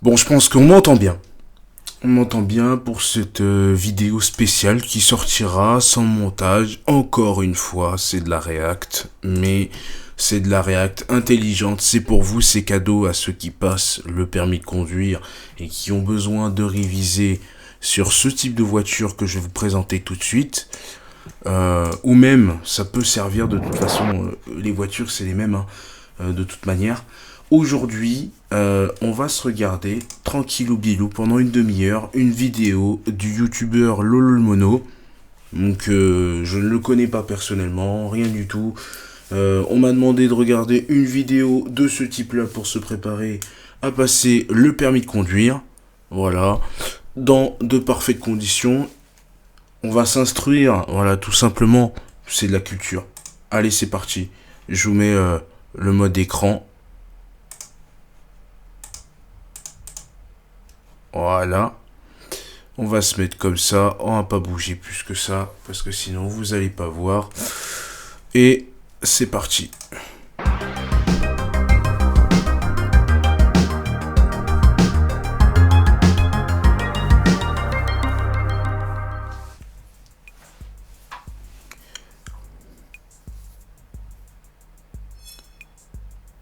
Bon, je pense qu'on m'entend bien. On m'entend bien pour cette vidéo spéciale qui sortira sans montage. Encore une fois, c'est de la React, mais c'est de la React intelligente. C'est pour vous, c'est cadeau à ceux qui passent le permis de conduire et qui ont besoin de réviser sur ce type de voiture que je vais vous présenter tout de suite. Ou même, ça peut servir de toute façon, les voitures c'est les mêmes, hein, de toute manière. Aujourd'hui, on va se regarder, tranquillou bilou, pendant une demi-heure, une vidéo du youtubeur LOLOLMONO. Donc, je ne le connais pas personnellement, rien du tout. On m'a demandé de regarder une vidéo de ce type-là pour se préparer à passer le permis de conduire. Voilà, dans de parfaites conditions. On va s'instruire, voilà, tout simplement, c'est de la culture. Allez, c'est parti. Je vous mets le mode écran. Voilà. On va se mettre comme ça. On va pas bouger plus que ça, parce que sinon vous allez pas voir. Et c'est parti.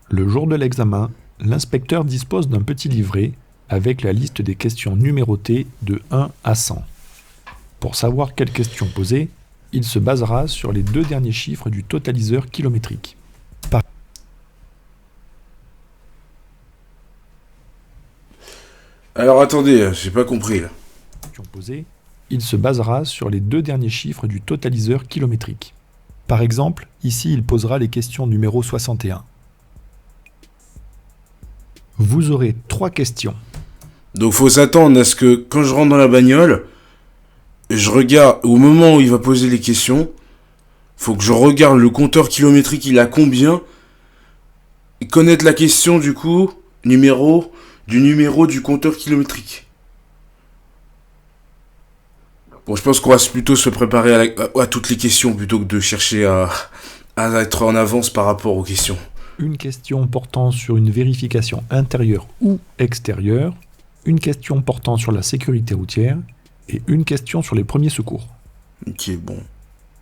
Le jour de l'examen, l'inspecteur dispose d'un petit livret avec la liste des questions numérotées de 1 à 100. Pour savoir quelles questions poser, il se basera sur les 2 derniers chiffres du totaliseur kilométrique. Alors attendez, j'ai pas compris là. Posée, il se basera sur les 2 derniers chiffres du totaliseur kilométrique. Par exemple, ici il posera les questions numéro 61. Vous aurez 3 questions. Donc faut s'attendre à ce que quand je rentre dans la bagnole, je regarde au moment où il va poser les questions, faut que je regarde le compteur kilométrique, il a combien, et connaître la question du coup, numéro du compteur kilométrique. Bon, je pense qu'on va plutôt se préparer à toutes les questions plutôt que de chercher à être en avance par rapport aux questions. Une question portant sur une vérification intérieure ou extérieure, une question portant sur la sécurité routière et une question sur les premiers secours. Ok, bon.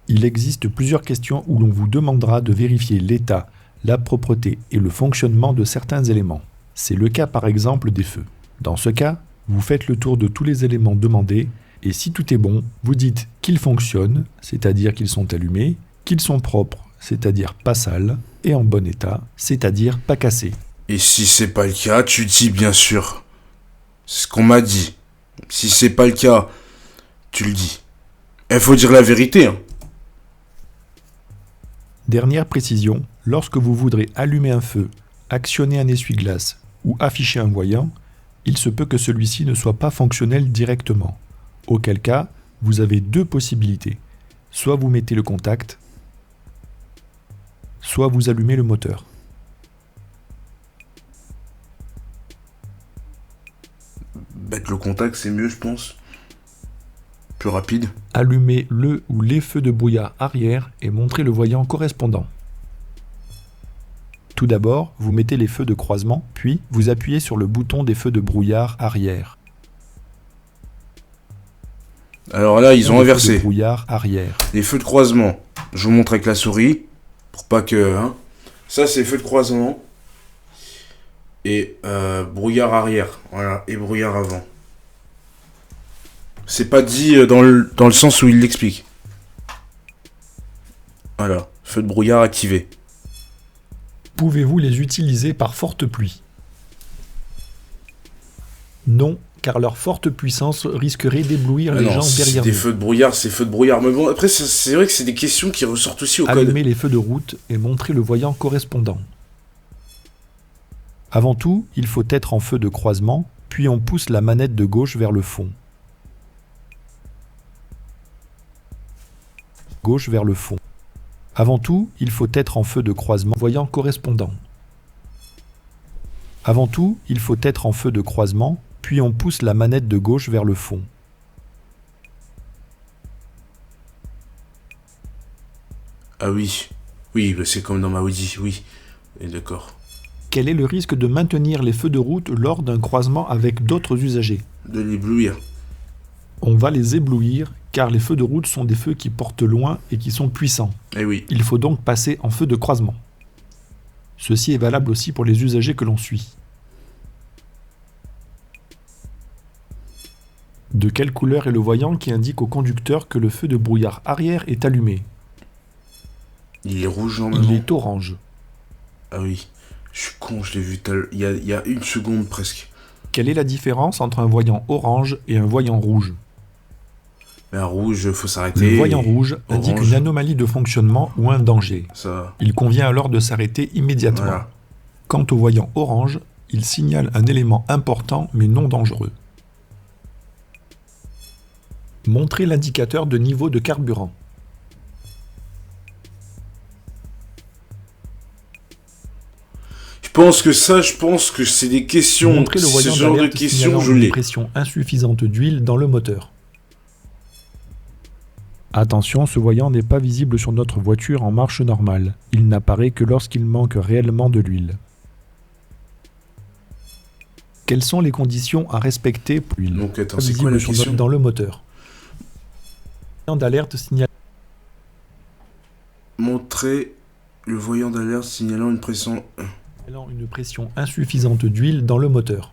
Il existe plusieurs questions où l'on vous demandera de vérifier l'état, la propreté et le fonctionnement de certains éléments. C'est le cas par exemple des feux. Dans ce cas, vous faites le tour de tous les éléments demandés et si tout est bon, vous dites qu'ils fonctionnent, c'est-à-dire qu'ils sont allumés, qu'ils sont propres, c'est-à-dire pas sales, et en bon état, c'est-à-dire pas cassés. Et si c'est pas le cas, tu dis bien sûr. C'est ce qu'on m'a dit. Si c'est pas le cas, tu le dis. Il faut dire la vérité, hein. Dernière précision, lorsque vous voudrez allumer un feu, actionner un essuie-glace ou afficher un voyant, il se peut que celui-ci ne soit pas fonctionnel directement. Auquel cas, vous avez 2 possibilités. Soit vous mettez le contact, soit vous allumez le moteur. Mettre le contact, c'est mieux, je pense. Plus rapide. Allumez le ou les feux de brouillard arrière et montrez le voyant correspondant. Tout d'abord, vous mettez les feux de croisement, puis vous appuyez sur le bouton des feux de brouillard arrière. Alors là, ils ont inversé. Feux de brouillard arrière. Les feux de croisement. Je vous montre avec la souris. Pour pas que... Hein. Ça, c'est feux de croisement. Et brouillard arrière. Voilà. Et brouillard avant. C'est pas dit dans le sens où il l'explique. Voilà. Feu de brouillard activé. Pouvez-vous les utiliser par forte pluie? Non, car leur forte puissance risquerait d'éblouir les gens derrière des vous. feux de brouillard, c'est feux de brouillard. Mais bon, après, c'est vrai que c'est des questions qui ressortent aussi au code. Allumez les feux de route et montrez le voyant correspondant. Avant tout, il faut être en feu de croisement, puis on pousse la manette de gauche vers le fond. Gauche vers le fond. Avant tout, il faut être en feu de croisement, voyant correspondant. Avant tout, il faut être en feu de croisement, puis on pousse la manette de gauche vers le fond. Ah oui. Oui, bah c'est comme dans ma Audi, oui. Et d'accord. Quel est le risque de maintenir les feux de route lors d'un croisement avec d'autres usagers? De l'éblouir. On va les éblouir car les feux de route sont des feux qui portent loin et qui sont puissants. Eh oui. Il faut donc passer en feu de croisement. Ceci est valable aussi pour les usagers que l'on suit. De quelle couleur est le voyant qui indique au conducteur que le feu de brouillard arrière est allumé? Il est rouge normalement. Il est orange. Ah oui. Je suis con, je l'ai vu il y a une seconde presque. Quelle est la différence entre un voyant orange et un voyant rouge? Mais un rouge, faut s'arrêter. Le voyant rouge indique Orange. une anomalie de fonctionnement ou un danger. Ça. Il convient alors de s'arrêter immédiatement. Voilà. Quant au voyant orange, il signale un élément important mais non dangereux. Montrez l'indicateur de niveau de carburant. Je pense que c'est des questions. Montrez le Ce voyant genre de d'alerte questions, signalant je une l'ai. pression insuffisante d'huile dans le moteur. Attention, ce voyant n'est pas visible sur notre voiture en marche normale. Il n'apparaît que lorsqu'il manque réellement de l'huile. Quelles sont les conditions à respecter pour l'huile? Donc attends, Pas c'est quoi la visible question? dans le moteur. Voyant d'alerte signalant Montrer le voyant d'alerte signalant une pression. une pression insuffisante d'huile dans le moteur.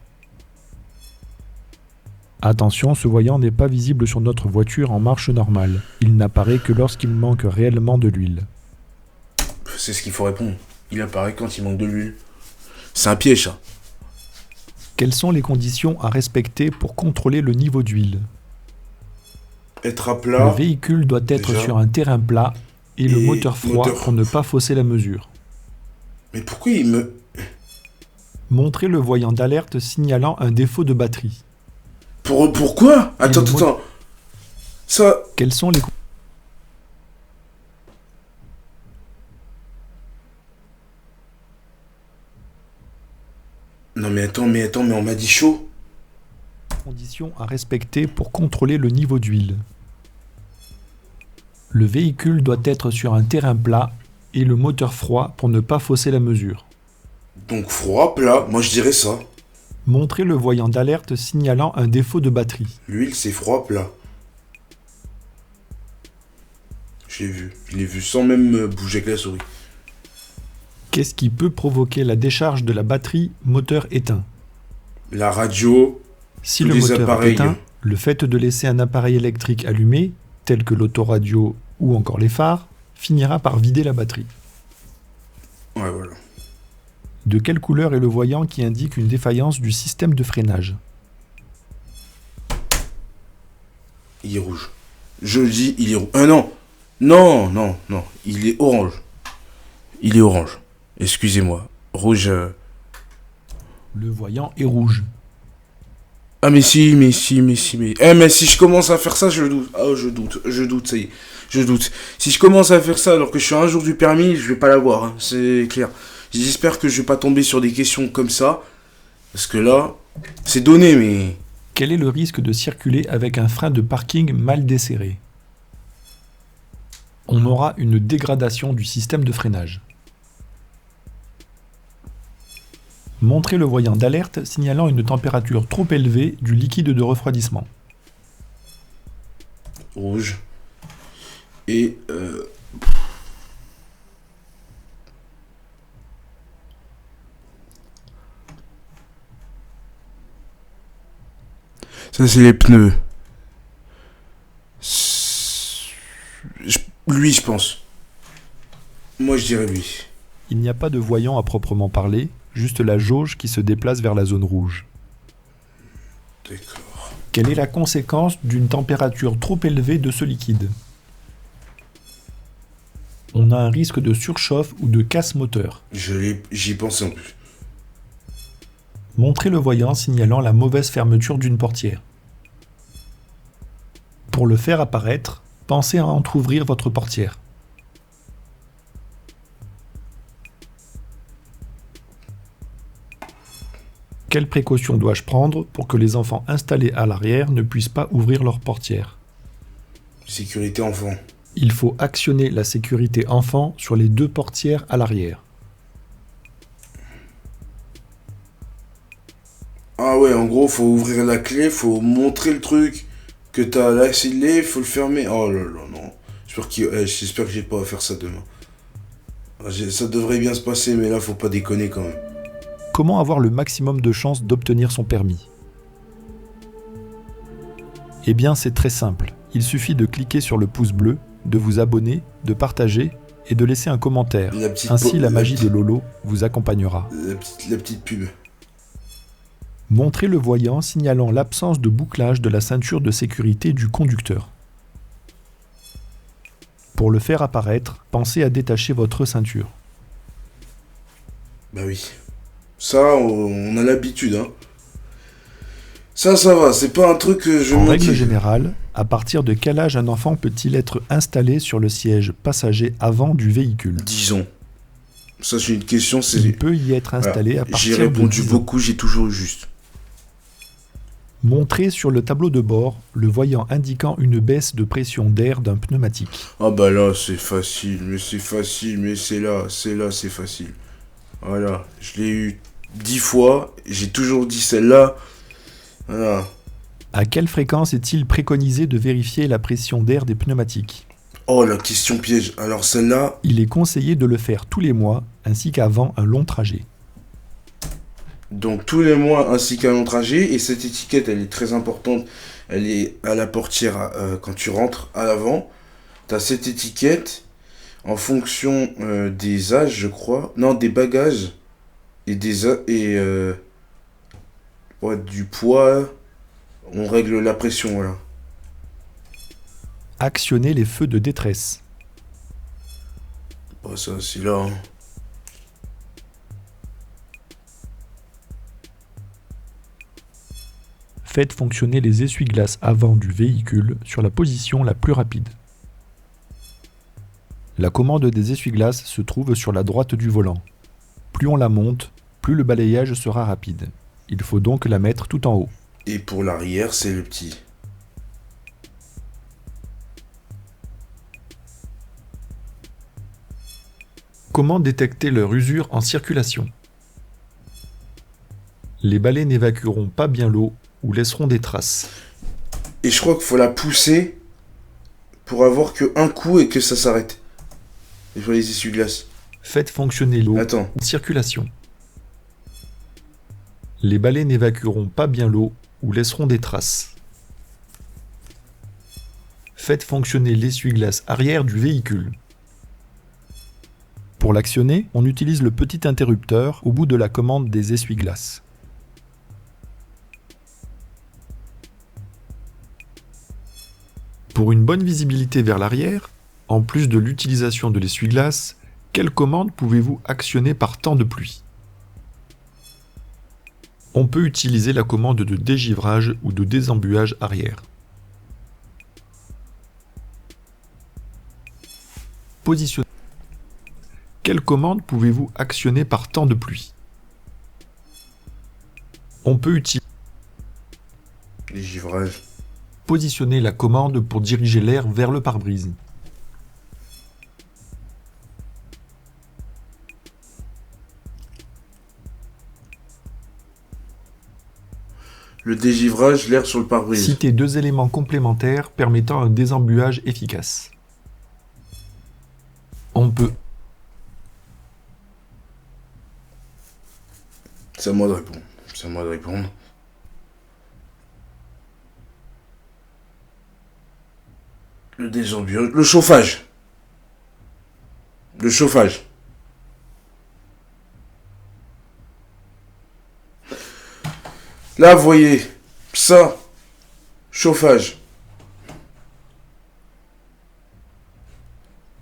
Attention, ce voyant n'est pas visible sur notre voiture en marche normale. Il n'apparaît que lorsqu'il manque réellement de l'huile. C'est ce qu'il faut répondre. Il apparaît quand il manque de l'huile. C'est un piège, ça. Quelles sont les conditions à respecter pour contrôler le niveau d'huile? Être à Le plat. véhicule doit être déjà. sur un terrain plat et le Et moteur froid moteur. pour ne pas fausser la mesure. Mais pourquoi il me. Montrez le voyant d'alerte signalant un défaut de batterie. Pourquoi? Attends, le attends. Ça. Quelles sont les Non mais attends, mais on m'a dit chaud. conditions à respecter pour contrôler le niveau d'huile? Le véhicule doit être sur un terrain plat et le moteur froid pour ne pas fausser la mesure. Donc froid, plat, moi je dirais ça. Montrez le voyant d'alerte signalant un défaut de batterie. L'huile c'est froid, plat. J'ai vu. Je l'ai vu sans même bouger avec la souris. Qu'est-ce qui peut provoquer la décharge de la batterie moteur éteint? La radio. Si Tous le les moteur est appareils. éteint, le fait de laisser un appareil électrique allumé, tel que l'autoradio ou encore les phares, finira par vider la batterie. Ouais, voilà. De quelle couleur est le voyant qui indique une défaillance du système de freinage? Il est rouge. Je le dis, il est rouge. Non. Non, non, non. Il est orange. Il est orange. Excusez-moi. Rouge. Le voyant est rouge. Ah mais si. Eh mais si je commence à faire ça, je doute. Ah je doute, ça y est. Je doute. Si je commence à faire ça alors que je suis à un jour du permis, je vais pas l'avoir, hein, c'est clair. J'espère que je vais pas tomber sur des questions comme ça. Parce que là, c'est donné, mais... Quel est le risque de circuler avec un frein de parking mal desserré? On aura une dégradation du système de freinage. Montrez le voyant d'alerte signalant une température trop élevée du liquide de refroidissement. Rouge. Et... Ça, c'est les pneus. Lui, je pense. Moi, je dirais lui. Il n'y a pas de voyant à proprement parler, juste la jauge qui se déplace vers la zone rouge. D'accord. Quelle est la conséquence d'une température trop élevée de ce liquide? On a un risque de surchauffe ou de casse moteur. J'y ai pensé en plus. Montrez le voyant signalant la mauvaise fermeture d'une portière. Pour le faire apparaître, pensez à entrouvrir votre portière. Quelles précautions dois-je prendre pour que les enfants installés à l'arrière ne puissent pas ouvrir leur portière? Sécurité enfant. Il faut actionner la sécurité enfant sur les deux portières à l'arrière. Ah ouais, en gros, faut ouvrir la clé, faut montrer le truc que t'as la scellé, faut le fermer. Oh là là, non. J'espère que j'ai pas à faire ça demain. Ça devrait bien se passer, mais là, faut pas déconner quand même. Comment avoir le maximum de chances d'obtenir son permis? Eh bien, c'est très simple. Il suffit de cliquer sur le pouce bleu, de vous abonner, de partager et de laisser un commentaire. Ainsi, la magie de Lolo vous accompagnera. La petite pub. Montrez le voyant signalant l'absence de bouclage de la ceinture de sécurité du conducteur. Pour le faire apparaître, pensez à détacher votre ceinture. Bah oui. Ça, on a l'habitude, hein. Ça va, c'est pas un truc que je En me règle dis. générale, à partir de quel âge un enfant peut-il être installé sur le siège passager avant du véhicule? Disons. Ça, c'est une question, c'est. Il peut y être Voilà. installé à J'ai partir de répondu 10 ans. beaucoup, j'ai toujours eu juste. Montrez sur le tableau de bord le voyant indiquant une baisse de pression d'air d'un pneumatique. Ah bah là, c'est facile, mais c'est là, c'est facile. Voilà, je l'ai eu 10 fois, j'ai toujours dit celle-là. Voilà. À quelle fréquence est-il préconisé de vérifier la pression d'air des pneumatiques? Oh, la question piège. Alors celle-là, Il est conseillé de le faire tous les mois ainsi qu'avant un long trajet. donc tous les mois ainsi qu'un long trajet, et cette étiquette, elle est très importante. Elle est à la portière quand tu rentres à l'avant. T'as cette étiquette en fonction des âges, je crois. Non, des bagages et ouais, du poids. On règle la pression, voilà. Actionnez les feux de détresse. Oh, ça, c'est là, hein. Faites fonctionner les essuie-glaces avant du véhicule sur la position la plus rapide. La commande des essuie-glaces se trouve sur la droite du volant. Plus on la monte, plus le balayage sera rapide. Il faut donc la mettre tout en haut. Et pour l'arrière, c'est le petit. Comment détecter leur usure en circulation? Les balais n'évacueront pas bien l'eau ou laisseront des traces. Et je crois qu'il faut la pousser pour avoir que un coup et que ça s'arrête. Et pour les essuie-glaces. Faites fonctionner l'eau Attends. en circulation. Les balais n'évacueront pas bien l'eau ou laisseront des traces. Faites fonctionner l'essuie-glace arrière du véhicule. Pour l'actionner, on utilise le petit interrupteur au bout de la commande des essuie-glaces. Pour une bonne visibilité vers l'arrière, en plus de l'utilisation de l'essuie-glace, quelle commande pouvez-vous actionner par temps de pluie? On peut utiliser la commande de dégivrage ou de désembuage arrière. Positionner. Quelle commande pouvez-vous actionner par temps de pluie? On peut utiliser. Les givrages. Positionner la commande pour diriger l'air vers le pare-brise. Le dégivrage, l'air sur le pare-brise. Citez 2 éléments complémentaires permettant un désembuage efficace. On peut. C'est à moi de répondre. C'est à moi de répondre. Le désembuage. Le chauffage. Le chauffage. Là, vous voyez, ça, chauffage.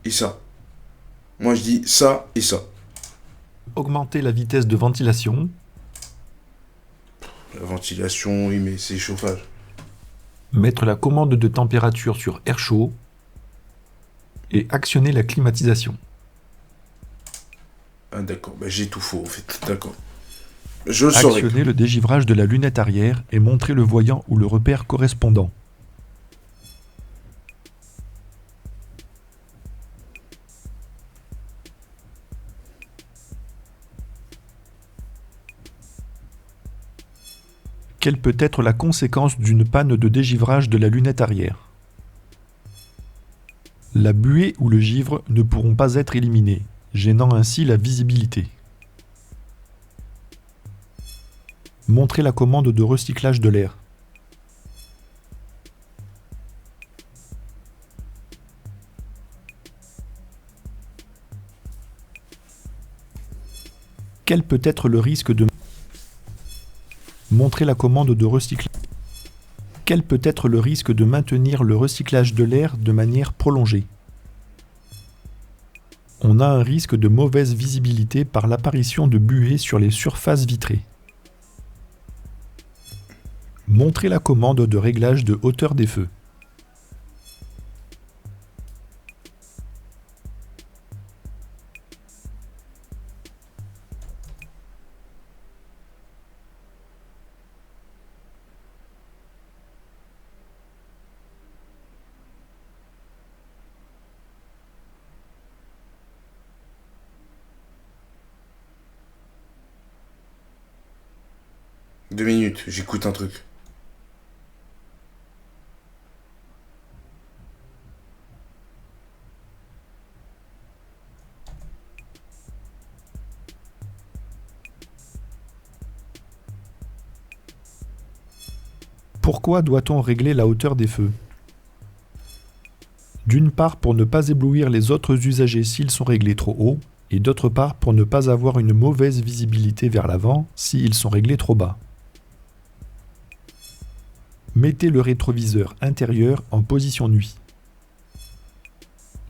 Et ça. Moi, je dis ça et ça. Augmenter la vitesse de ventilation. La ventilation, oui, mais c'est chauffage. Mettre la commande de température sur air chaud. Et actionner la climatisation. Ah, d'accord. Bah, j'ai tout faux, en fait. D'accord. Je le saurai. Actionner le dégivrage de la lunette arrière et montrer le voyant ou le repère correspondant. Quelle peut être la conséquence d'une panne de dégivrage de la lunette arrière? La buée ou le givre ne pourront pas être éliminés, gênant ainsi la visibilité. Montrez la commande de recyclage de l'air. Quel peut être le risque de... Montrez la commande de recyclage. Quel peut être le risque de maintenir le recyclage de l'air de manière prolongée? On a un risque de mauvaise visibilité par l'apparition de buées sur les surfaces vitrées. Montrez la commande de réglage de hauteur des feux. Deux minutes, j'écoute un truc. Pourquoi doit-on régler la hauteur des feux? D'une part pour ne pas éblouir les autres usagers s'ils sont réglés trop haut, et d'autre part pour ne pas avoir une mauvaise visibilité vers l'avant s'ils sont réglés trop bas. Mettez le rétroviseur intérieur en position nuit.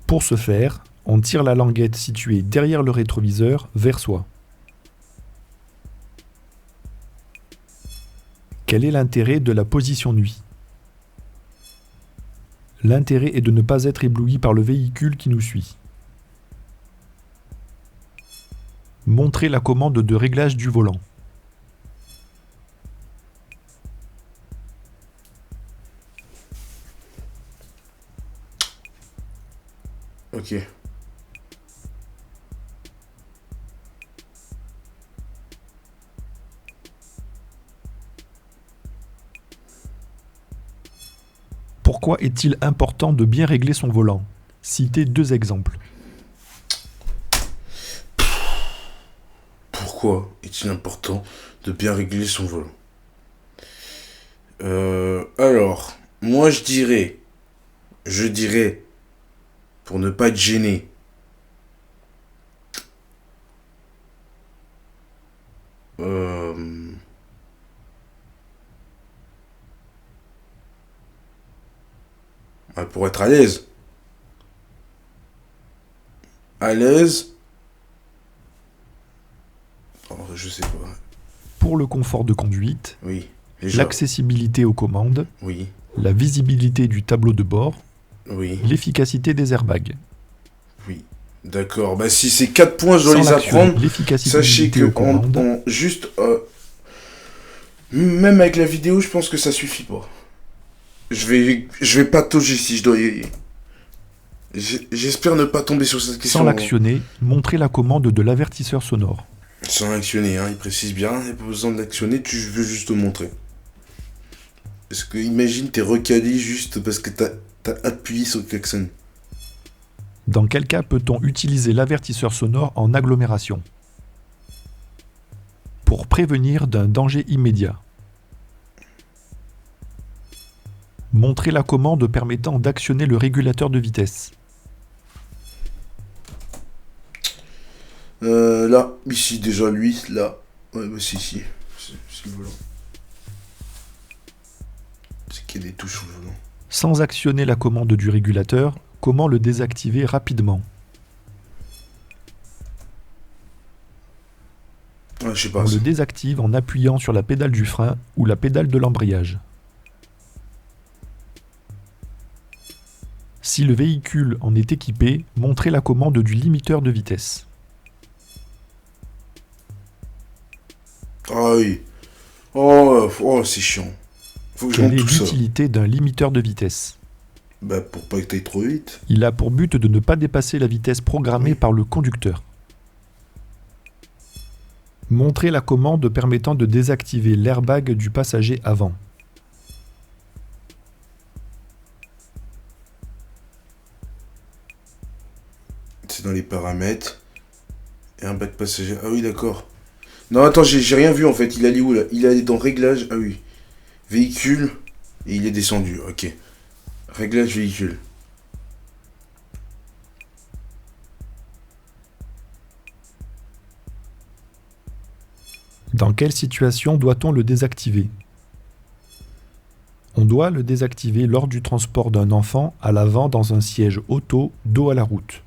Pour ce faire, on tire la languette située derrière le rétroviseur vers soi. Quel est l'intérêt de la position nuit? L'intérêt est de ne pas être ébloui par le véhicule qui nous suit. Montrez la commande de réglage du volant. Ok. Pourquoi est-il important de bien régler son volant? Citez 2 exemples. Pourquoi est-il important de bien régler son volant? Alors, moi je dirais, pour ne pas être gêné, pour être à l'aise. À l'aise. Oh, je sais pas. Pour le confort de conduite, Oui. Déjà. l'accessibilité aux commandes, Oui. la visibilité du tableau de bord, Oui. l'efficacité des airbags. Oui. D'accord. Bah si ces 4 points je dois Sans les l'action, apprendre, l'efficacité sachez que aux commandes, juste même avec la vidéo, je pense que ça suffit pas. Je vais patauger si je dois j'espère ne pas tomber sur cette question. sans l'actionner, montrez la commande de l'avertisseur sonore. Sans l'actionner, hein, il précise bien, il n'y a pas besoin de l'actionner, tu veux juste te montrer. Parce que imagine t'es recalé juste parce que t'as appuyé sur le klaxon. Dans quel cas peut-on utiliser l'avertisseur sonore en agglomération? Pour prévenir d'un danger immédiat. Montrez la commande permettant d'actionner le régulateur de vitesse. Là, ici déjà lui, là. Ouais, bah c'est ici. C'est le volant. C'est qu'il y a des touches sur le volant. Sans actionner la commande du régulateur, comment le désactiver rapidement? Ouais, je sais pas. On Ça. le désactive en appuyant sur la pédale du frein ou la pédale de l'embrayage. Si le véhicule en est équipé, montrez la commande du limiteur de vitesse. Ah oui. Oh, c'est chiant. Faut que je Quelle monte est tout ça. l'utilité d'un limiteur de vitesse? Bah pour pas que t'ailles trop vite. Il a pour but de ne pas dépasser la vitesse programmée Oui. par le conducteur. Montrez la commande permettant de désactiver l'airbag du passager avant. C'est dans les paramètres. Et un bac passager. Ah oui, d'accord. Non, attends, j'ai rien vu en fait. Il allait où là? Il allait dans réglage. Ah oui. Véhicule. Et il est descendu. Ok. Réglage véhicule. Dans quelle situation doit-on le désactiver? On doit le désactiver lors du transport d'un enfant à l'avant dans un siège auto dos à la route.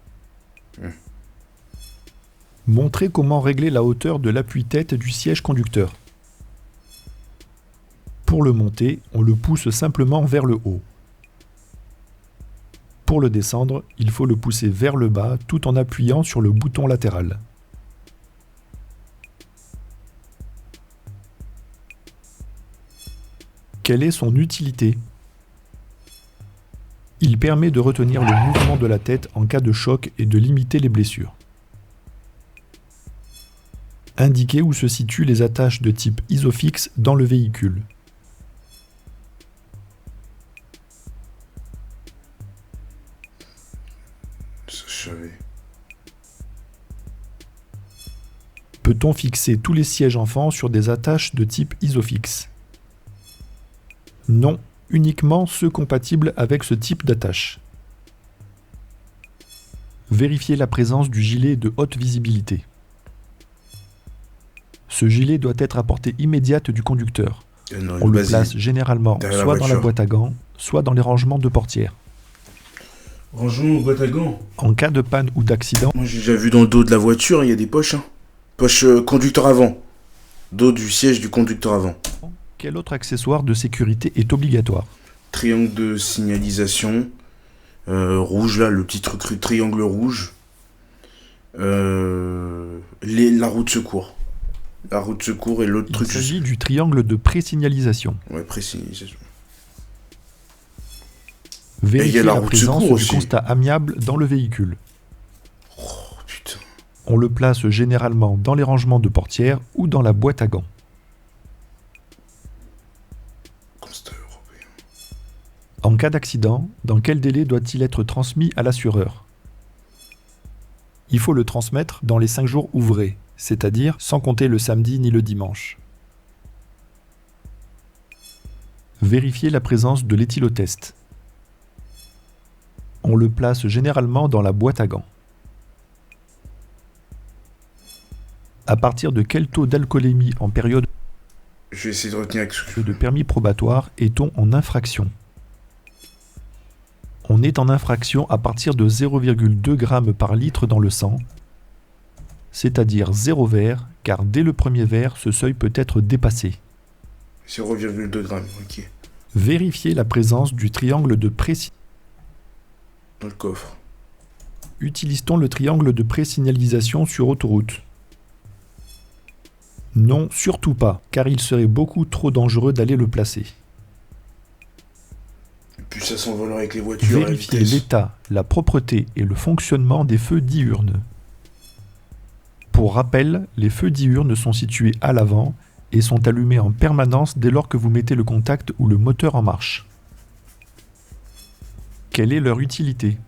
Montrez comment régler la hauteur de l'appui-tête du siège conducteur. Pour le monter, on le pousse simplement vers le haut. Pour le descendre, il faut le pousser vers le bas tout en appuyant sur le bouton latéral. Quelle est son utilité? Il permet de retenir le mouvement de la tête en cas de choc et de limiter les blessures. Indiquez où se situent les attaches de type Isofix dans le véhicule. Ça, je savais. Peut-on fixer tous les sièges enfants sur des attaches de type Isofix? Non, uniquement ceux compatibles avec ce type d'attache. Vérifiez la présence du gilet de haute visibilité. Ce gilet doit être à portée immédiate du conducteur. Non, On le place généralement derrière soit la dans la voiture. boîte à gants, soit dans les rangements de portières. Rangeons boîte à gants. En cas de panne ou d'accident, Moi, j'ai déjà vu dans le dos de la voiture, il y a des poches. Hein. Poche conducteur avant. Dos du siège du conducteur avant. quel autre accessoire de sécurité est obligatoire? Triangle de signalisation. Rouge, là, le petit truc triangle rouge. La roue de secours. La roue de secours et l'autre Il truc. s'agit du triangle de présignalisation. Ouais, précision. Vérifiez la la roue de présence secours du aussi. constat amiable dans le véhicule. Oh putain. On le place généralement dans les rangements de portières ou dans la boîte à gants. Constat européen. En cas d'accident, dans quel délai doit-il être transmis à l'assureur? Il faut le transmettre dans les 5 jours ouvrés, c'est-à-dire sans compter le samedi ni le dimanche. Vérifiez la présence de l'éthylotest. On le place généralement dans la boîte à gants. À partir de quel taux d'alcoolémie en période Je vais essayer de retenir avec ce que de permis probatoire est-on en infraction? On est en infraction à partir de 0,2 g par litre dans le sang, c'est-à-dire 0 verre, car dès le premier verre, ce seuil peut être dépassé. 0,2 grammes, ok. Vérifiez la présence du triangle de présignalisation. Dans le coffre. Utilise-t-on le triangle de présignalisation sur autoroute? Non, surtout pas, car il serait beaucoup trop dangereux d'aller le placer. Et puis ça s'envolera avec les voitures à la Vérifiez vitesse. l'état, la propreté et le fonctionnement des feux diurnes. Pour rappel, les feux diurnes sont situés à l'avant et sont allumés en permanence dès lors que vous mettez le contact ou le moteur en marche. Quelle est leur utilité?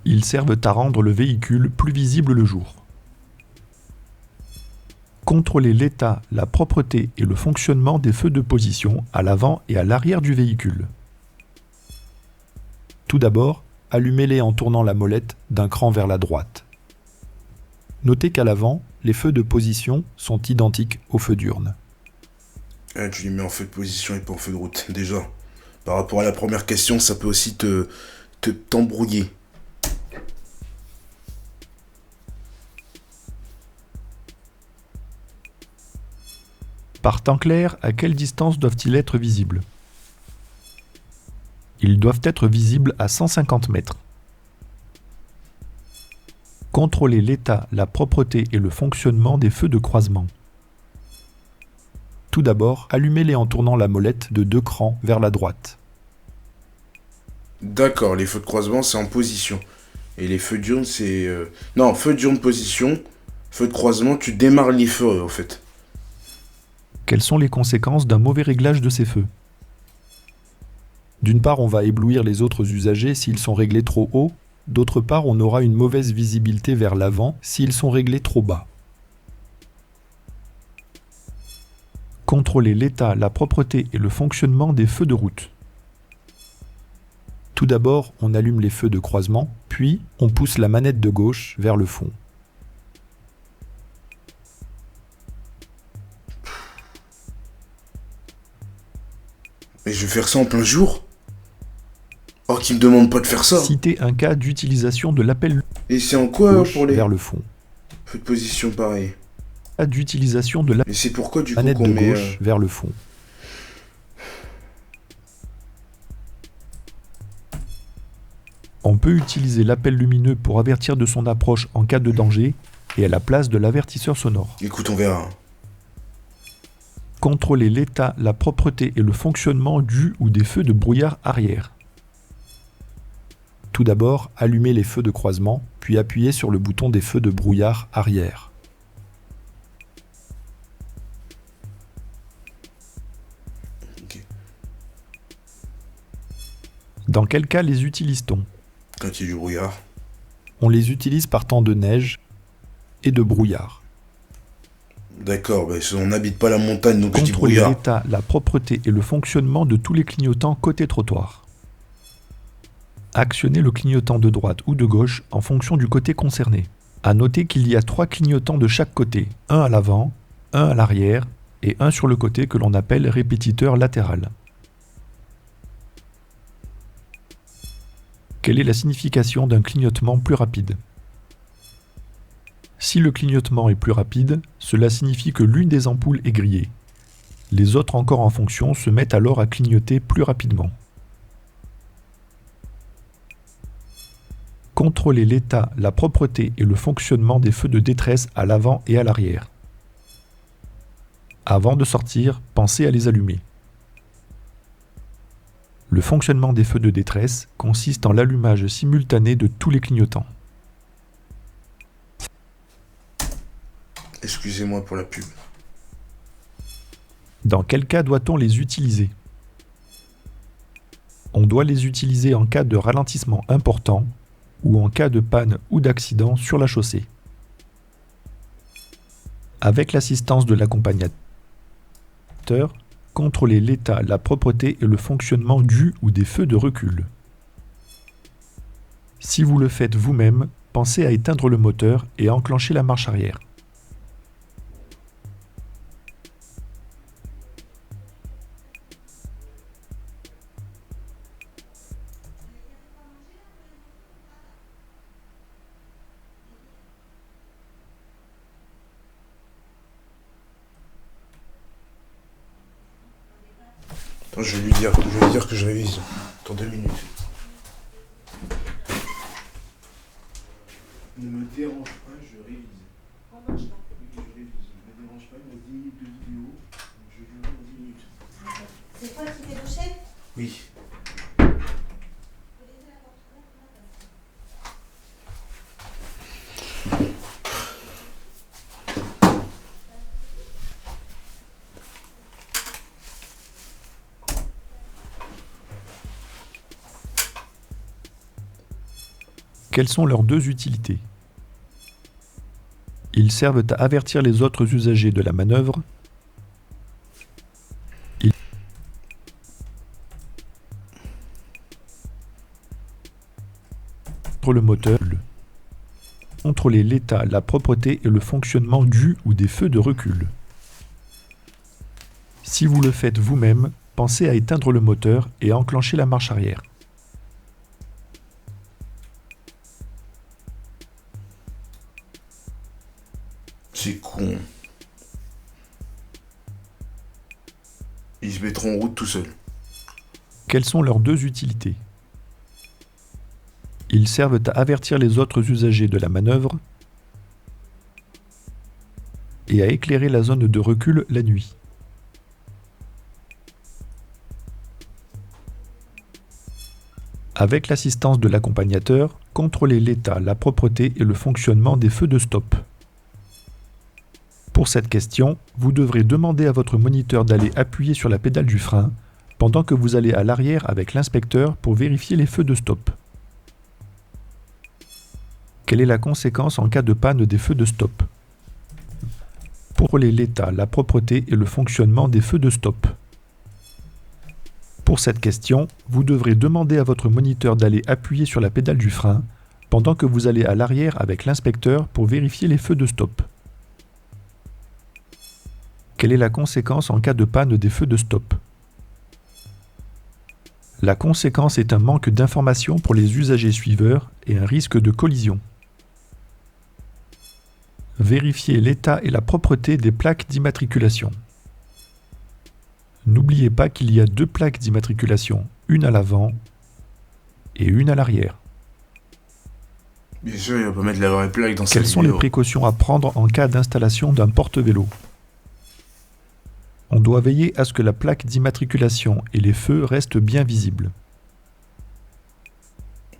Ils servent à rendre le véhicule plus visible le jour. Contrôlez l'état, la propreté et le fonctionnement des feux de position à l'avant et à l'arrière du véhicule. Tout d'abord, allumez-les en tournant la molette d'un cran vers la droite. Notez qu'à l'avant, les feux de position sont identiques aux feux diurnes. Ah, tu les mets en feu de position et pas en feu de route, déjà. Par rapport à la première question, ça peut aussi t'embrouiller. Par temps clair, à quelle distance doivent-ils être visibles? Ils doivent être visibles à 150 mètres. Contrôlez l'état, la propreté et le fonctionnement des feux de croisement. Tout d'abord, allumez-les en tournant la molette de 2 crans vers la droite. D'accord, les feux de croisement, c'est en position. Et les feux diurnes, c'est... Non, feu diurne position, Feu de croisement, tu démarres les feux, en fait. Quelles sont les conséquences d'un mauvais réglage de ces feux? D'une part, on va éblouir les autres usagers s'ils sont réglés trop haut. D'autre part, on aura une mauvaise visibilité vers l'avant s'ils sont réglés trop bas. Contrôler l'état, la propreté et le fonctionnement des feux de route. Tout d'abord, on allume les feux de croisement, puis on pousse la manette de gauche vers le fond. Mais je vais faire ça en plein jour? Oh, qui me demande pas de faire ça. Citez un cas d'utilisation de l'appel Et c'est en quoi gauche pour les vers le fond. feux de position pareil? Cas d'utilisation de la Mais c'est pourquoi du coup manette qu'on de met... gauche vers le fond. On peut utiliser l'appel lumineux pour avertir de son approche en cas de danger et à la place de l'avertisseur sonore. Écoute, on verra. Contrôler l'état, la propreté et le fonctionnement du ou des feux de brouillard arrière. Tout d'abord, allumez les feux de croisement, puis appuyez sur le bouton des feux de brouillard arrière. Ok. Dans quel cas les utilise-t-on? Quand il y a du brouillard. On les utilise par temps de neige et de brouillard. D'accord, bah, on n'habite pas la montagne, donc je dis Contrôler brouillard. l'état, la propreté et le fonctionnement de tous les clignotants côté trottoir. Actionnez le clignotant de droite ou de gauche en fonction du côté concerné. À noter qu'il y a 3 clignotants de chaque côté, un à l'avant, un à l'arrière et un sur le côté que l'on appelle répétiteur latéral. Quelle est la signification d'un clignotement plus rapide? Si le clignotement est plus rapide, cela signifie que l'une des ampoules est grillée. Les autres encore en fonction se mettent alors à clignoter plus rapidement. Contrôler l'état, la propreté et le fonctionnement des feux de détresse à l'avant et à l'arrière. Avant de sortir, pensez à les allumer. Le fonctionnement des feux de détresse consiste en l'allumage simultané de tous les clignotants. Excusez-moi pour la pub. Dans quel cas doit-on les utiliser? On doit les utiliser en cas de ralentissement important ou en cas de panne ou d'accident sur la chaussée. Avec l'assistance de l'accompagnateur, contrôlez l'état, la propreté et le fonctionnement du ou des feux de recul. Si vous le faites vous-même, pensez à éteindre le moteur et à enclencher la marche arrière. Attends, je vais lui dire que je révise. Attends 2 minutes. Ne me dérange pas, je révise. Oui, je révise. Ne me dérange pas, il y a 10 minutes de vidéo. Je viens dans 10 minutes. C'est toi qui t'es couché? Oui. Quelles sont leurs deux utilités? Ils servent à avertir les autres usagers de la manœuvre. Le moteur. Contrôler l'état, la propreté et le fonctionnement du ou des feux de recul. Si vous le faites vous-même, pensez à éteindre le moteur et à enclencher la marche arrière. C'est con. Ils se mettront en route tout seuls. Quelles sont leurs deux utilités? Ils servent à avertir les autres usagers de la manœuvre et à éclairer la zone de recul la nuit. Avec l'assistance de l'accompagnateur, contrôlez l'état, la propreté et le fonctionnement des feux de stop. Pour cette question, vous devrez demander à votre moniteur d'aller appuyer sur la pédale du frein pendant que vous allez à l'arrière avec l'inspecteur pour vérifier les feux de stop. Quelle est la conséquence en cas de panne des feux de stop? Pour l'état, la propreté et le fonctionnement des feux de stop. Pour cette question, vous devrez demander à votre moniteur d'aller appuyer sur la pédale du frein pendant que vous allez à l'arrière avec l'inspecteur pour vérifier les feux de stop. Quelle est la conséquence en cas de panne des feux de stop? La conséquence est un manque d'information pour les usagers suiveurs et un risque de collision. Vérifiez l'état et la propreté des plaques d'immatriculation. N'oubliez pas qu'il y a 2 plaques d'immatriculation, une à l'avant et une à l'arrière. Bien sûr, il va pas mettre la vraie plaque dans sa Quelles sont les vidéo. précautions à prendre en cas d'installation d'un porte-vélo? On doit veiller à ce que la plaque d'immatriculation et les feux restent bien visibles.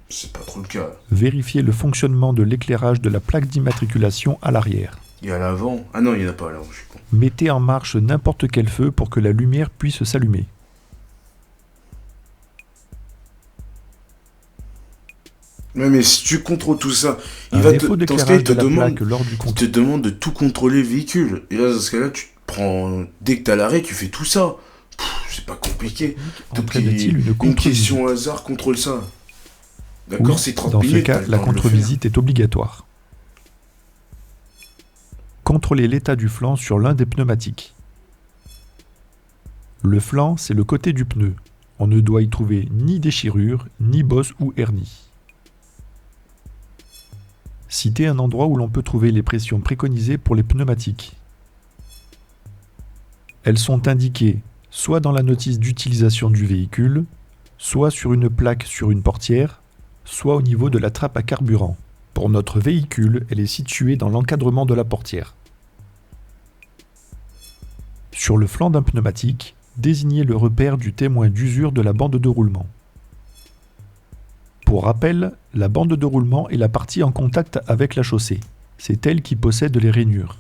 C'est pas trop le cas. Vérifiez le fonctionnement de l'éclairage de la plaque d'immatriculation à l'arrière. Il y a à l'avant. Ah non, il y en a pas à l'avant, je suis con. Mettez en marche n'importe quel feu pour que la lumière puisse s'allumer. Ouais, mais si tu contrôles tout ça, Un défaut dans ce cas, d'éclairage de la plaque lors du il te contrôle. demande de tout contrôler le véhicule. Et là, dans ce cas-là, tu te prends. Dès que t'as l'arrêt, tu fais tout ça. C'est pas compliqué. Donc, Entraîne-t-il une une contre-visite? question au hasard, contrôle ça. D'accord, Oui, c'est 30 dans ce minutes. cas, t'as le la temps de le contre-visite est obligatoire. Contrôlez l'état du flanc sur l'un des pneumatiques. Le flanc, c'est le côté du pneu. On ne doit y trouver ni déchirure, ni bosse ou hernie. Citez un endroit où l'on peut trouver les pressions préconisées pour les pneumatiques. Elles sont indiquées soit dans la notice d'utilisation du véhicule, soit sur une plaque sur une portière, soit au niveau de la trappe à carburant. Pour notre véhicule, elle est située dans l'encadrement de la portière. Sur le flanc d'un pneumatique, désignez le repère du témoin d'usure de la bande de roulement. Pour rappel, la bande de roulement est la partie en contact avec la chaussée. C'est elle qui possède les rainures.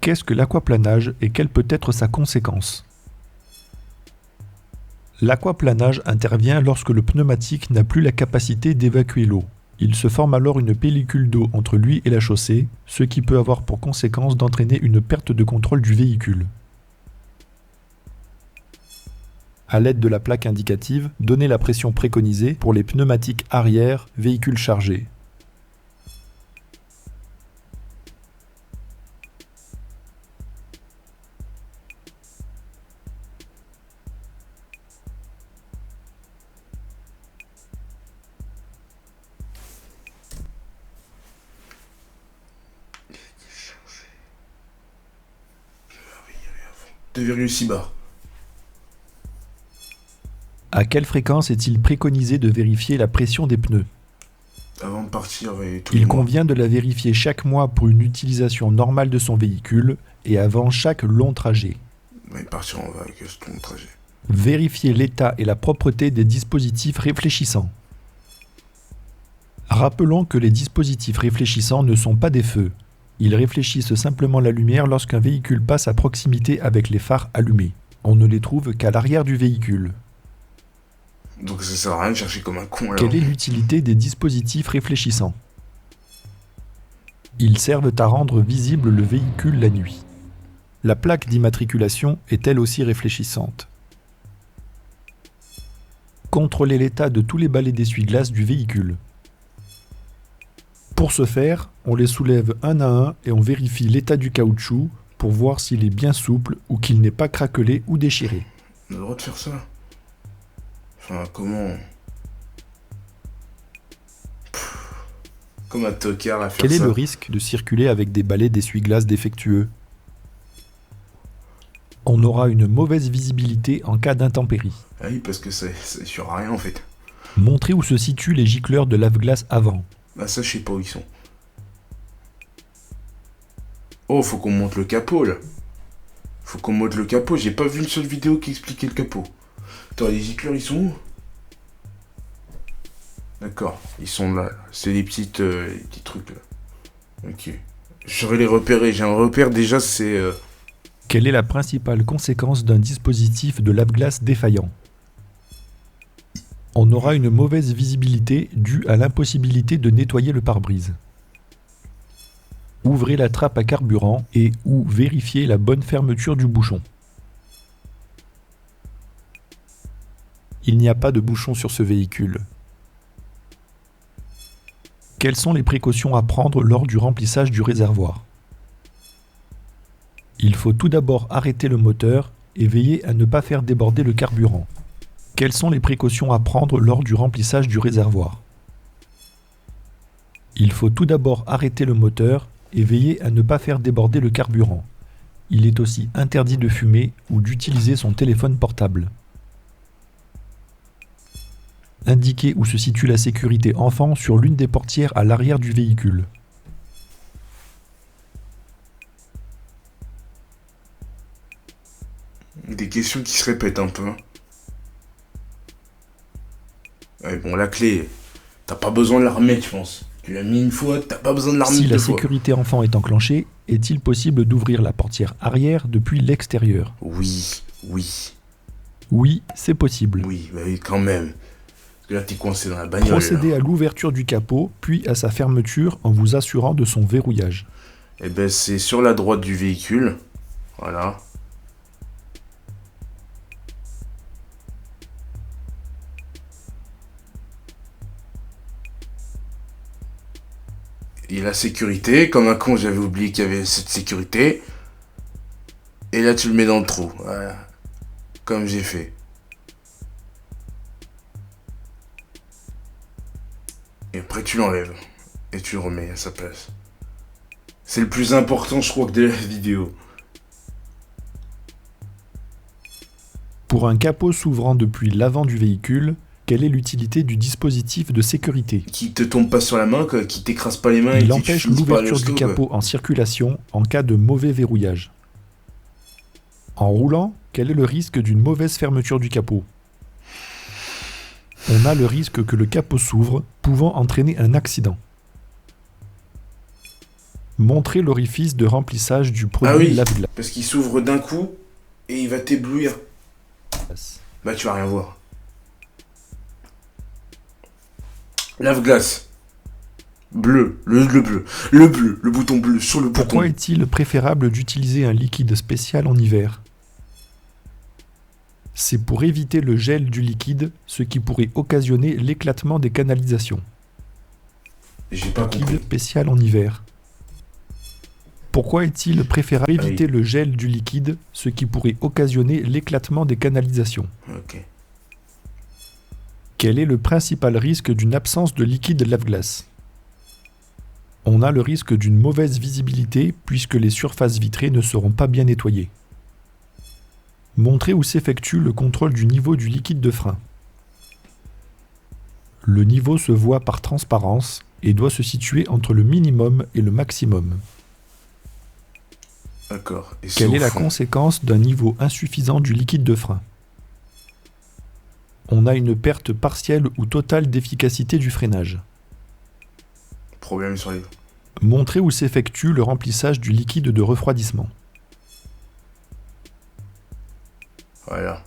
Qu'est-ce que l'aquaplanage et quelle peut être sa conséquence? L'aquaplanage intervient lorsque le pneumatique n'a plus la capacité d'évacuer l'eau. Il se forme alors une pellicule d'eau entre lui et la chaussée, ce qui peut avoir pour conséquence d'entraîner une perte de contrôle du véhicule. À l'aide de la plaque indicative, donnez la pression préconisée pour les pneumatiques arrière, véhicule chargé. faire. 2,6 bars. À quelle fréquence est-il préconisé de vérifier la pression des pneus? Avant de partir et tous les Il mois. convient de la vérifier chaque mois pour une utilisation normale de son véhicule et avant chaque long trajet. Ouais, partir en vague, c'est ton trajet. Vérifier l'état et la propreté des dispositifs réfléchissants. Rappelons que les dispositifs réfléchissants ne sont pas des feux. Ils réfléchissent simplement la lumière lorsqu'un véhicule passe à proximité avec les phares allumés. On ne les trouve qu'à l'arrière du véhicule. Donc ça sert à rien de chercher comme un con là. Quelle est l'utilité des dispositifs réfléchissants? Ils servent à rendre visible le véhicule la nuit. La plaque d'immatriculation est elle aussi réfléchissante. Contrôlez l'état de tous les balais d'essuie-glace du véhicule. Pour ce faire, on les soulève un à un et on vérifie l'état du caoutchouc pour voir s'il est bien souple ou qu'il n'est pas craquelé ou déchiré. On a le droit de faire ça? Enfin, comment? Comme un tocard à faire Quel est ça. le risque de circuler avec des balais d'essuie-glace défectueux? On aura une mauvaise visibilité en cas d'intempérie. Ah oui, parce que ça sur rien en fait. Montrez où se situent les gicleurs de lave-glace avant. Ah ça, je sais pas où ils sont. Oh, faut qu'on monte le capot là. Faut qu'on mode le capot. J'ai pas vu une seule vidéo qui expliquait le capot. Attends, les gicleurs, ils sont où? D'accord, ils sont là. C'est les petits trucs là. Ok. Je saurais les repérer. J'ai un repère déjà, c'est... Quelle est la principale conséquence d'un dispositif de lave-glace défaillant? On aura une mauvaise visibilité due à l'impossibilité de nettoyer le pare-brise. Ouvrez la trappe à carburant et ou vérifiez la bonne fermeture du bouchon. Il n'y a pas de bouchon sur ce véhicule. Quelles sont les précautions à prendre lors du remplissage du réservoir? Il faut tout d'abord arrêter le moteur et veiller à ne pas faire déborder le carburant. Quelles sont les précautions à prendre lors du remplissage du réservoir? Il faut tout d'abord arrêter le moteur et veiller à ne pas faire déborder le carburant. Il est aussi interdit de fumer ou d'utiliser son téléphone portable. Indiquez où se situe la sécurité enfant sur l'une des portières à l'arrière du véhicule. Des questions qui se répètent un peu. Ouais, bon, la clé, t'as pas besoin de la remettre, je pense. Tu l'as mis une fois, t'as pas besoin de la remettre Si la deux fois. sécurité enfant est enclenchée, est-il possible d'ouvrir la portière arrière depuis l'extérieur? Oui. Oui, c'est possible. Oui, bah oui, quand même. Parce que là, t'es coincé dans la bagnole. Procédez là. à l'ouverture du capot, puis à sa fermeture en vous assurant de son verrouillage. Eh ben, c'est sur la droite du véhicule. Voilà. Et la sécurité, comme un con, j'avais oublié qu'il y avait cette sécurité. Et là, tu le mets dans le trou. Voilà. Comme j'ai fait. Et après, tu l'enlèves. Et tu le remets à sa place. C'est le plus important, je crois, que de la vidéo. Pour un capot s'ouvrant depuis l'avant du véhicule, quelle est l'utilité du dispositif de sécurité? Qui te tombe pas sur la main, quoi, qui t'écrase pas les mains. Il et empêche tu finisses par aller au l'ouverture du sto, capot en circulation en cas de mauvais verrouillage. En roulant, quel est le risque d'une mauvaise fermeture du capot? On a le risque que le capot s'ouvre, pouvant entraîner un accident. Montrez l'orifice de remplissage du produit Ah oui, lave-glace. parce qu'il s'ouvre d'un coup et il va t'éblouir. Bah, tu vas rien voir. Lave-glace. Bleu, le bleu. Le bleu, le bouton bleu sur le bouton. Pourquoi est-il préférable d'utiliser un liquide spécial en hiver? C'est pour éviter le gel du liquide, ce qui pourrait occasionner l'éclatement des canalisations. J'ai pas Liquide compris. spécial en hiver. Pourquoi est-il préférable d'éviter le gel du liquide, ce qui pourrait occasionner l'éclatement des canalisations? Ok. Quel est le principal risque d'une absence de liquide lave-glace? On a le risque d'une mauvaise visibilité puisque les surfaces vitrées ne seront pas bien nettoyées. Montrez où s'effectue le contrôle du niveau du liquide de frein. Le niveau se voit par transparence et doit se situer entre le minimum et le maximum. D'accord. Et Quelle est la conséquence d'un niveau insuffisant du liquide de frein? On a une perte partielle ou totale d'efficacité du freinage. Problème sur les... Montrez où s'effectue le remplissage du liquide de refroidissement. Voilà.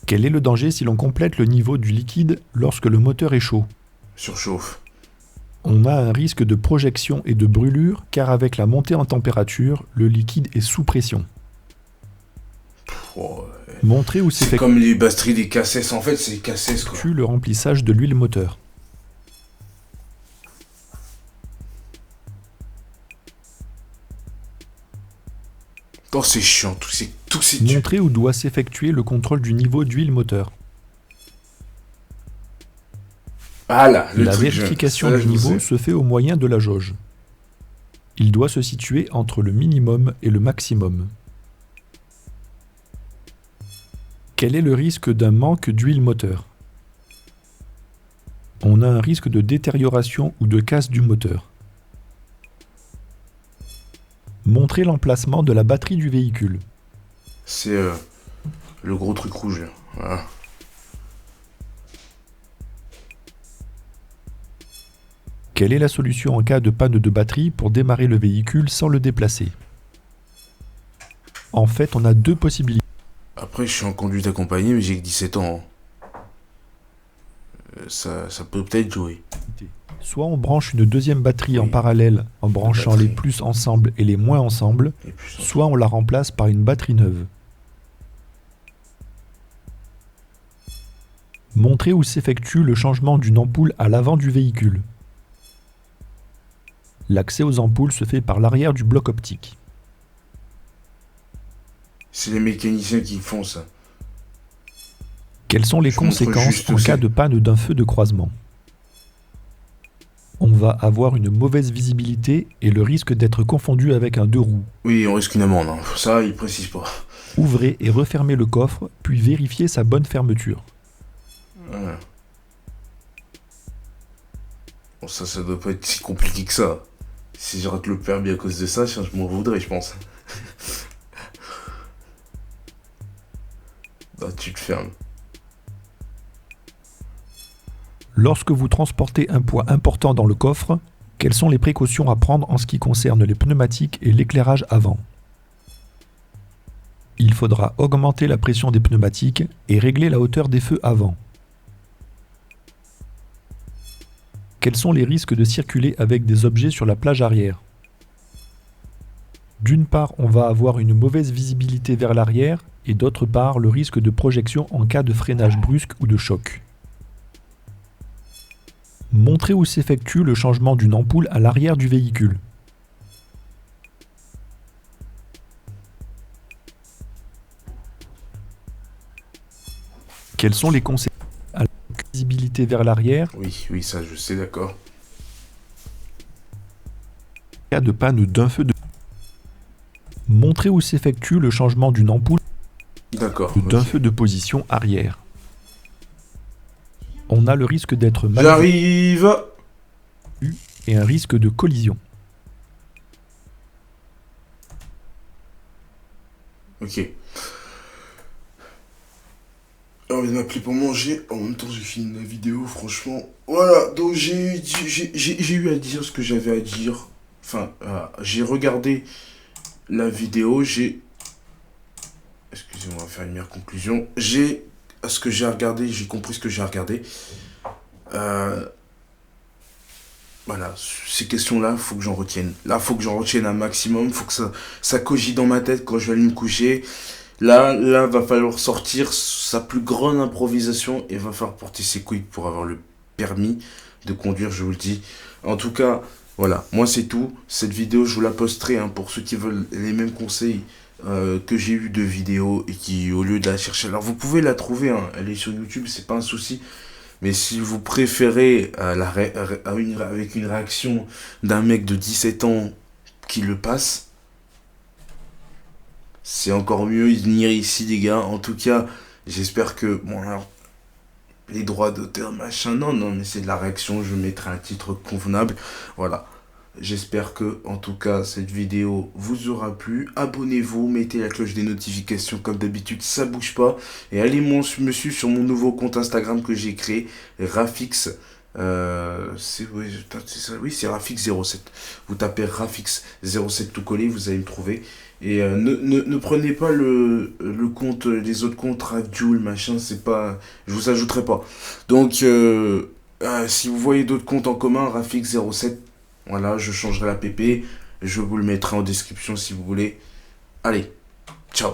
Quel est le danger si l'on complète le niveau du liquide lorsque le moteur est chaud? Surchauffe. On a un risque de projection et de brûlure car avec la montée en température, le liquide est sous pression. Oh, Montrez où c'est s'effectue comme les batteries des cassettes. En fait, c'est des cassettes, quoi. le remplissage de l'huile moteur. Oh, c'est chiant. Tout c'est dur. Montrez où doit s'effectuer le contrôle du niveau d'huile moteur. Ah là, le La truc vérification ça, du je niveau sais. se fait au moyen de la jauge. Il doit se situer entre le minimum et le maximum. Quel est le risque d'un manque d'huile moteur? On a un risque de détérioration ou de casse du moteur. Montrez l'emplacement de la batterie du véhicule. C'est le gros truc rouge. Là. Voilà. Quelle est la solution en cas de panne de batterie pour démarrer le véhicule sans le déplacer? En fait, on a deux possibilités. Après, je suis en conduite accompagnée, mais j'ai que 17 ans. Ça peut peut-être jouer. Soit on branche une deuxième batterie en Oui. parallèle en branchant batterie. les plus ensemble et les moins ensemble, Et puis, soit on la remplace par une batterie neuve. Montrez où s'effectue le changement d'une ampoule à l'avant du véhicule. L'accès aux ampoules se fait par l'arrière du bloc optique. c'est les mécaniciens qui font ça. Quelles sont les Je montre conséquences juste en où cas c'est. de panne d'un feu de croisement? On va avoir une mauvaise visibilité et le risque d'être confondu avec un deux roues. Oui, on risque une amende. Hein. Ça, il précise pas. Ouvrez et refermez le coffre, puis vérifiez sa bonne fermeture. Voilà. Bon, ça doit pas être si compliqué que ça. Si je rate le permis à cause de ça, je m'en voudrais, je pense. Bah, tu te fermes. Lorsque vous transportez un poids important dans le coffre, quelles sont les précautions à prendre en ce qui concerne les pneumatiques et l'éclairage avant? Il faudra augmenter la pression des pneumatiques et régler la hauteur des feux avant. Quels sont les risques de circuler avec des objets sur la plage arrière? D'une part, on va avoir une mauvaise visibilité vers l'arrière et d'autre part, le risque de projection en cas de freinage brusque ou de choc. Montrez où s'effectue le changement d'une ampoule à l'arrière du véhicule. Quelles sont les conséquences à la visibilité vers l'arrière Oui, ça, je sais, d'accord. en cas de panne d'un feu de... Montrez où s'effectue le changement d'une ampoule D'accord. d'un ok. feu de position arrière. On a le risque d'être mal J'arrive. vu et un risque de collision. Ok. On vient de m'appeler pour manger. En même temps, j'ai fini la vidéo, franchement. Voilà, donc j'ai eu à dire ce que j'avais à dire. Enfin, j'ai regardé la vidéo, Excusez-moi, on va faire une meilleure conclusion. Ce que j'ai regardé, j'ai compris ce que j'ai regardé. Voilà, ces questions-là, faut que j'en retienne. Là, faut que j'en retienne un maximum. Faut que ça cogite dans ma tête quand je vais aller me coucher. Là, va falloir sortir sa plus grande improvisation et va falloir porter ses couilles pour avoir le permis de conduire, je vous le dis. En tout cas, voilà, moi c'est tout. Cette vidéo, je vous la posterai hein, pour ceux qui veulent les mêmes conseils que j'ai eu de vidéos et qui, au lieu de la chercher, alors vous pouvez la trouver, hein, elle est sur YouTube, c'est pas un souci. Mais si vous préférez avec une réaction d'un mec de 17 ans qui le passe, c'est encore mieux venir ici les gars. En tout cas, j'espère que... Bon alors, les droits d'auteur, machin, non, mais c'est de la réaction, je mettrai un titre convenable. Voilà. J'espère que, en tout cas, cette vidéo vous aura plu. Abonnez-vous, mettez la cloche des notifications comme d'habitude, ça bouge pas. Et allez me suivre sur mon nouveau compte Instagram que j'ai créé, Rafix. C'est Rafix07. Vous tapez Rafix07 tout collé, vous allez me trouver. Et ne prenez pas le compte, les autres comptes, Rafjoule, machin, c'est pas... Je vous ajouterai pas. Donc, si vous voyez d'autres comptes en commun, Rafix07, voilà, je changerai la pp. Je vous le mettrai en description si vous voulez. Allez, ciao.